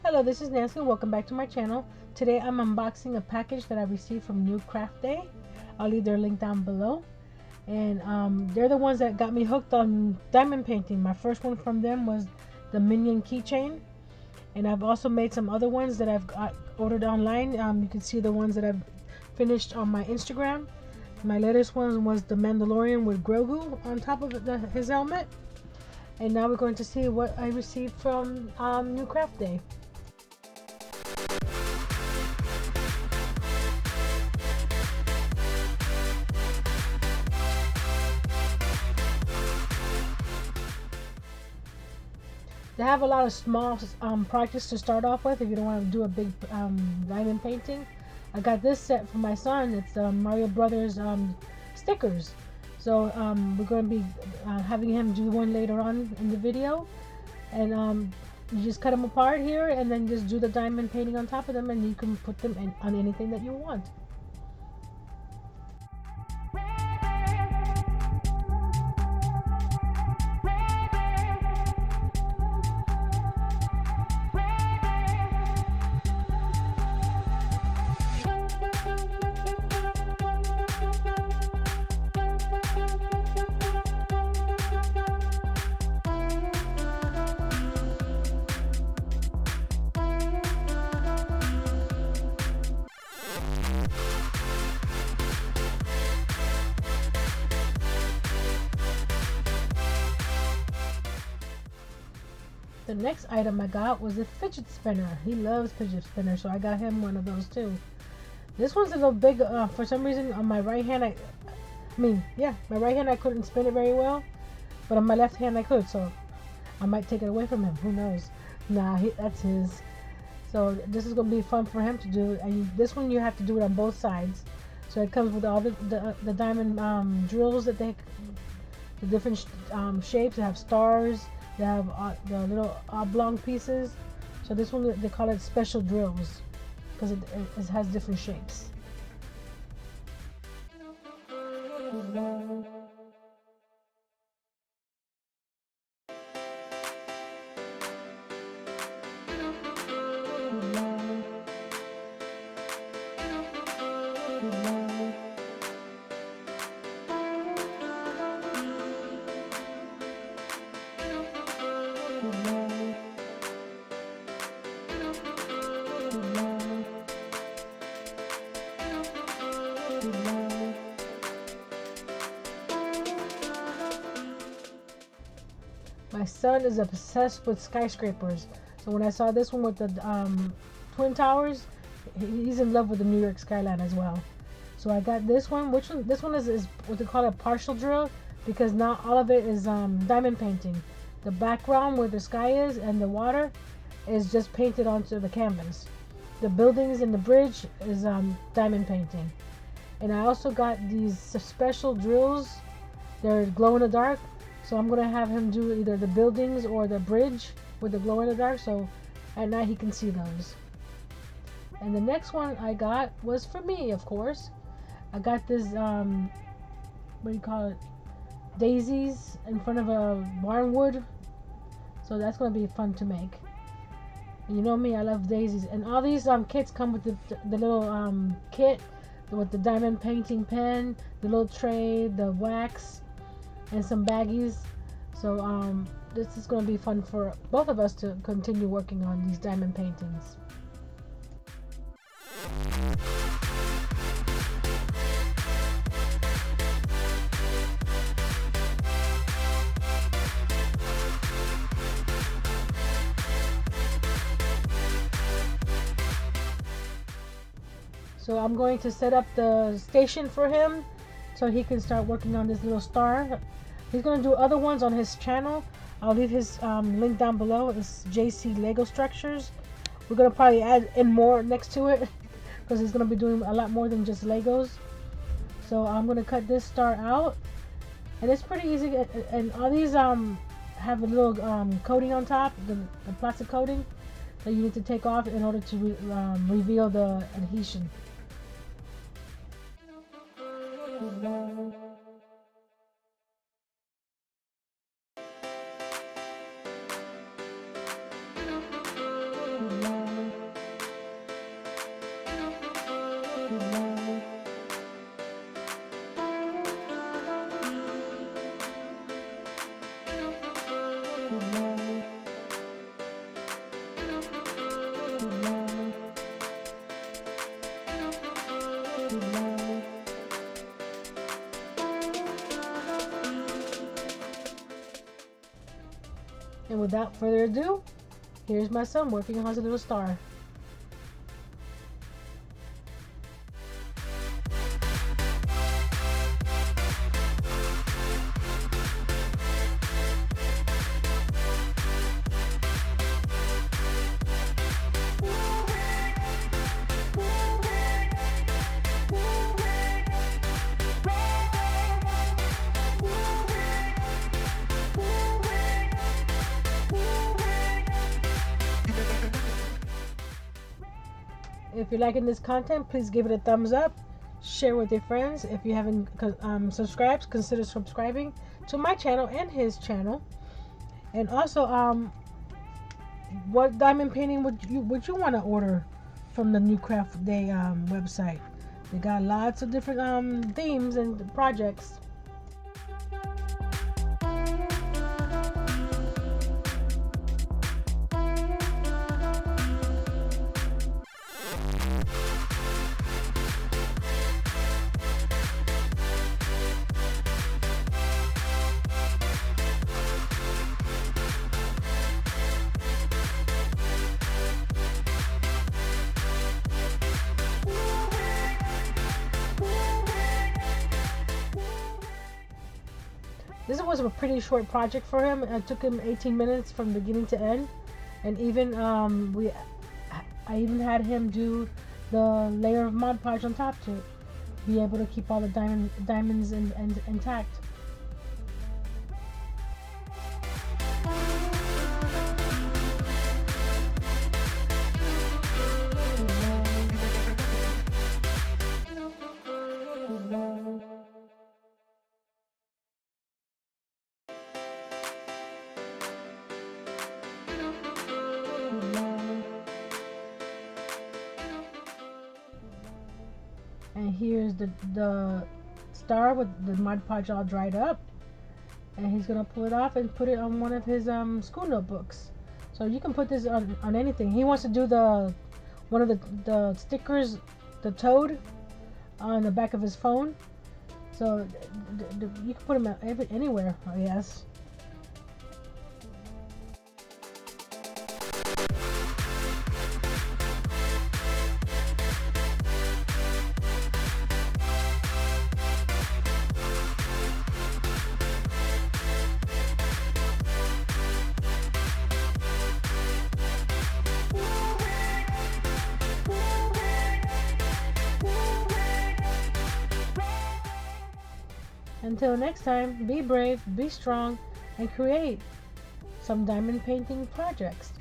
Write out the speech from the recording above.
Hello, this is Nancy. Welcome back to my channel. Today I'm unboxing a package that I received from New Craft Day. I'll leave their link down below. And they're the ones that got me hooked on diamond painting. My first one from them was the Minion keychain. And I've also made some other ones that I've ordered online. You can see the ones that I've finished on my Instagram. My latest one was the Mandalorian with Grogu on top of his helmet. And now we're going to see what I received from New Craft Day. They have a lot of small projects to start off with if you don't want to do a big diamond painting. I got this set for my son. It's Mario Brothers stickers. So we're going to be having him do one later on in the video. And you just cut them apart here and then just do the diamond painting on top of them, and you can put them on anything that you want. The next item I got was a fidget spinner. He loves fidget spinners, so I got him one of those too. This one's a little big. For some reason, on my right hand, my right hand I couldn't spin it very well, but on my left hand I could. So I might take it away from him. Who knows? Nah, that's his. So this is gonna be fun for him to do. And this one you have to do it on both sides. So it comes with all the diamond drills that the different shapes. They have stars. They have the little oblong pieces. So this one, they call it special drills because it has different shapes. My son is obsessed with skyscrapers. So when I saw this one with the Twin Towers, he's in love with the New York Skyline as well. So I got this one. This one is what they call a partial drill, because not all of it is diamond painting. The background where the sky is and the water is just painted onto the canvas. The buildings and the bridge is diamond painting. And I also got these special drills. They're glow in the dark. So I'm gonna have him do either the buildings or the bridge with the glow in the dark, so at night he can see those. And the next one I got was for me, of course. I got this what do you call it? Daisies in front of a barnwood. So that's gonna be fun to make. And you know me, I love daisies. And all these kits come with the little kit with the diamond painting pen, the little tray, the wax, and some baggies. So this is going to be fun for both of us to continue working on these diamond paintings. So I'm going to set up the station for him so he can start working on this little star. He's going to do other ones on his channel. I'll leave his link down below. It's JC Lego Structures. We're going to probably add in more next to it because he's going to be doing a lot more than just Legos. So I'm going to cut this star out. And it's pretty easy. And all these have a little coating on top, the plastic coating that you need to take off in order to reveal the adhesion. And without further ado, here's my son working on his little star. If you're liking this content, please give it a thumbs up. Share with your friends. If you haven't subscribed, consider subscribing to my channel and his channel. And also, what diamond painting would you want to order from the New Craft Day website? They got lots of different themes and projects. This was a pretty short project for him. It took him 18 minutes from beginning to end, and even I even had him do the layer of Mod Podge on top to be able to keep all the diamonds intact. And here's the star with the Mod Podge all dried up, and he's gonna pull it off and put it on one of his school notebooks. So you can put this on anything. He wants to do one of the stickers, the toad, on the back of his phone. So you can put him anywhere, I guess. Until next time, be brave, be strong, and create some diamond painting projects.